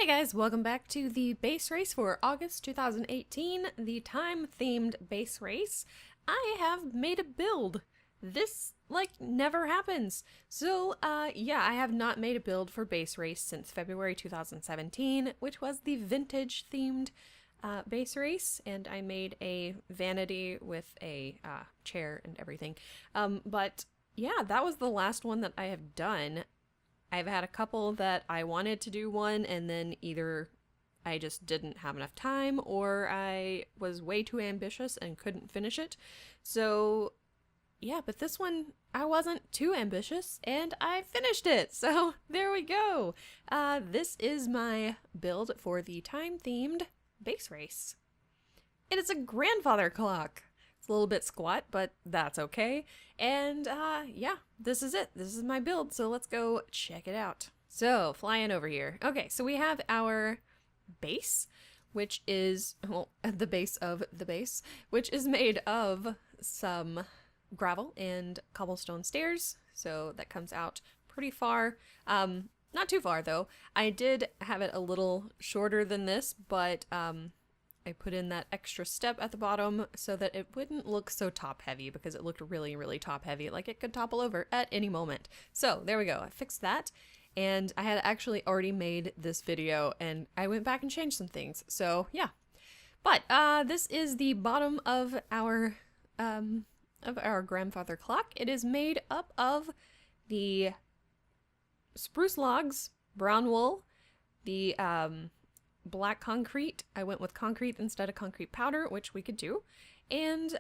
Hey guys, welcome back to the base race for August 2018, the time-themed base race. I have made a build. This, never happens. So, yeah, I have not made a build for base race since February 2017, which was the vintage-themed base race, and I made a vanity with a chair and everything. But, yeah, that was the last one that I have done. I've had a couple that I wanted to do one, and then either I just didn't have enough time or I was way too ambitious and couldn't finish it. So, yeah, but this one I wasn't too ambitious and I finished it. So, there we go. This is my build for the time-themed base race. It is a grandfather clock. It's a little bit squat, but that's okay. And yeah, this is it. This is my build, so let's go check it out. So, flying over here. Okay, so we have our base, which is, well, the base of the base, which is made of some gravel and cobblestone stairs. So that comes out pretty far. Not too far, though. I did have it a little shorter than this, but I put in that extra step at the bottom so that it wouldn't look so top heavy, because it looked really, really top heavy, like it could topple over at any moment. So there we go. I fixed that, and I had actually already made this video and I went back and changed some things. So yeah, but this is the bottom of our grandfather clock. It is made up of the spruce logs, brown wool, the black concrete. I went with concrete instead of concrete powder, which we could do, and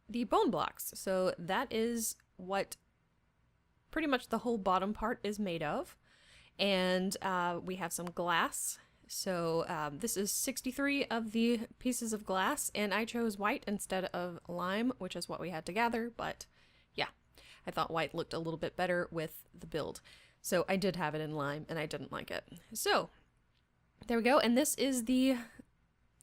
the bone blocks. So that is what pretty much the whole bottom part is made of. And we have some glass. So this is 63 of the pieces of glass, and I chose white instead of lime, which is what we had to gather. But yeah, I thought white looked a little bit better with the build. So I did have it in lime and I didn't like it. So there we go, and this is the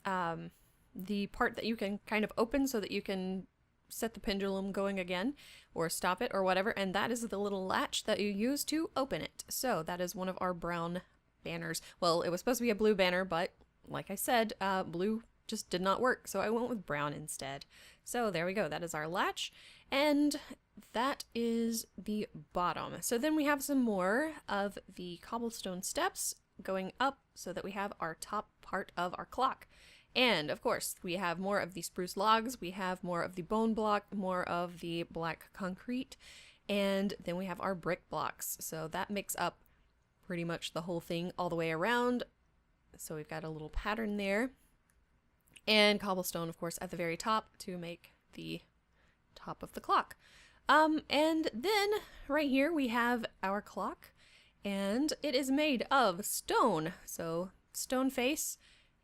part that you can kind of open so that you can set the pendulum going again, or stop it, or whatever, and that is the little latch that you use to open it. So that is one of our brown banners. Well, it was supposed to be a blue banner, but like I said, blue just did not work, so I went with brown instead. So there we go, that is our latch, and that is the bottom. So then we have some more of the cobblestone steps going up so that we have our top part of our clock. And of course, we have more of the spruce logs, we have more of the bone block, more of the black concrete, and then we have our brick blocks. So that makes up pretty much the whole thing all the way around. So we've got a little pattern there. And cobblestone, of course, at the very top to make the top of the clock. And then right here we have our clock. And it is made of stone, so stone face,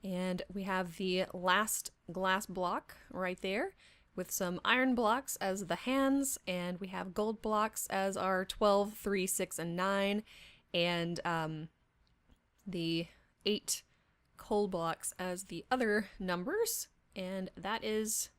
and we have the last glass block right there with some iron blocks as the hands, and we have gold blocks as our 12, 3, 6, and 9, and the 8 coal blocks as the other numbers, and that is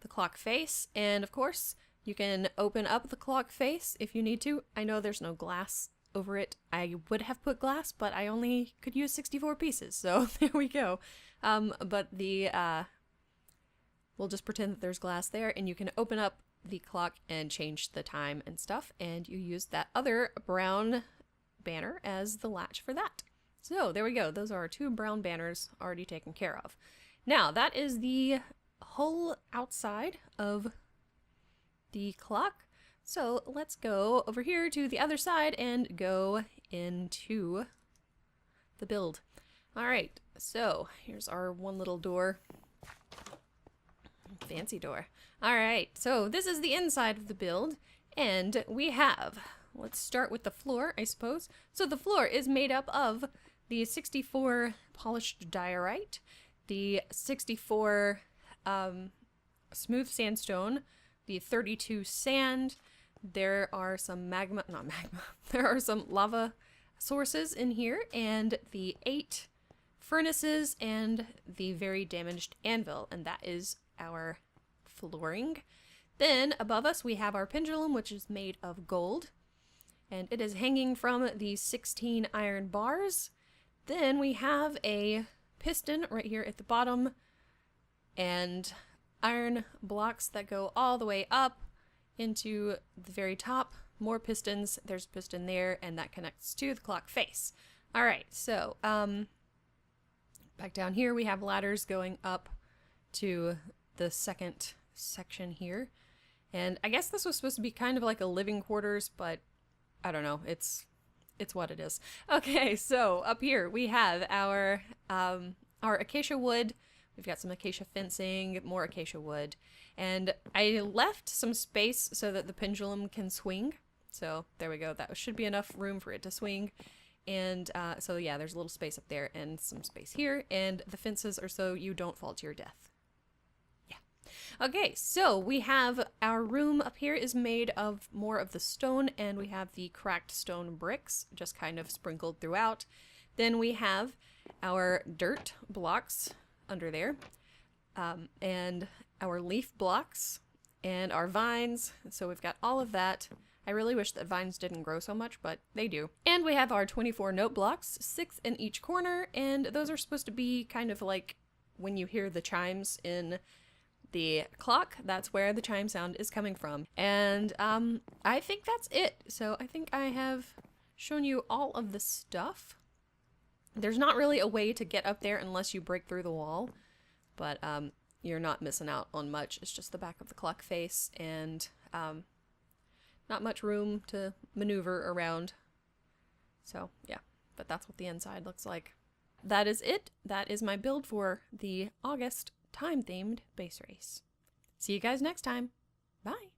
the clock face. And of course, you can open up the clock face if you need to. I know there's no glass over it. I would have put glass, but I only could use 64 pieces, so there we go. But the we'll just pretend that there's glass there, and you can open up the clock and change the time and stuff, and you use that other brown banner as the latch for that. So there we go. Those are our 2 brown banners already taken care of. Now that is the whole outside of the clock. So let's go over here to the other side and go into the build. All right, so here's our one little door. Fancy door. All right, so this is the inside of the build, and we have, let's start with the floor, I suppose. So the floor is made up of the 64 polished diorite, the 64 smooth sandstone, the 32 sand. There are some there are some lava sources in here, and the 8 furnaces, and the very damaged anvil, and that is our flooring. Then above us we have our pendulum, which is made of gold, and it is hanging from the 16 iron bars. Then we have a piston right here at the bottom and iron blocks that go all the way up into the very top. More pistons. There's a piston there, and that connects to the clock face. All right, so back down here we have ladders going up to the second section here. And I guess this was supposed to be kind of like a living quarters, but I don't know. It's what it is. Okay, so up here we have our acacia wood. We've got some acacia fencing, more acacia wood, and I left some space so that the pendulum can swing. So there we go. That should be enough room for it to swing. And so yeah, there's a little space up there and some space here, and the fences are so you don't fall to your death. Okay, so we have our room up here is made of more of the stone, and we have the cracked stone bricks just kind of sprinkled throughout. Then we have our dirt blocks under there, and our leaf blocks, and our vines. So we've got all of that. I really wish that vines didn't grow so much, but they do. And we have our 24 note blocks, 6 in each corner, and those are supposed to be kind of like when you hear the chimes in the clock, that's where the chime sound is coming from. And I think that's it. So I think I have shown you all of the stuff. There's not really a way to get up there unless you break through the wall, but you're not missing out on much. It's just the back of the clock face, and not much room to maneuver around. So yeah, but that's what the inside looks like. That is it. That is my build for the August time-themed base race. See you guys next time. Bye.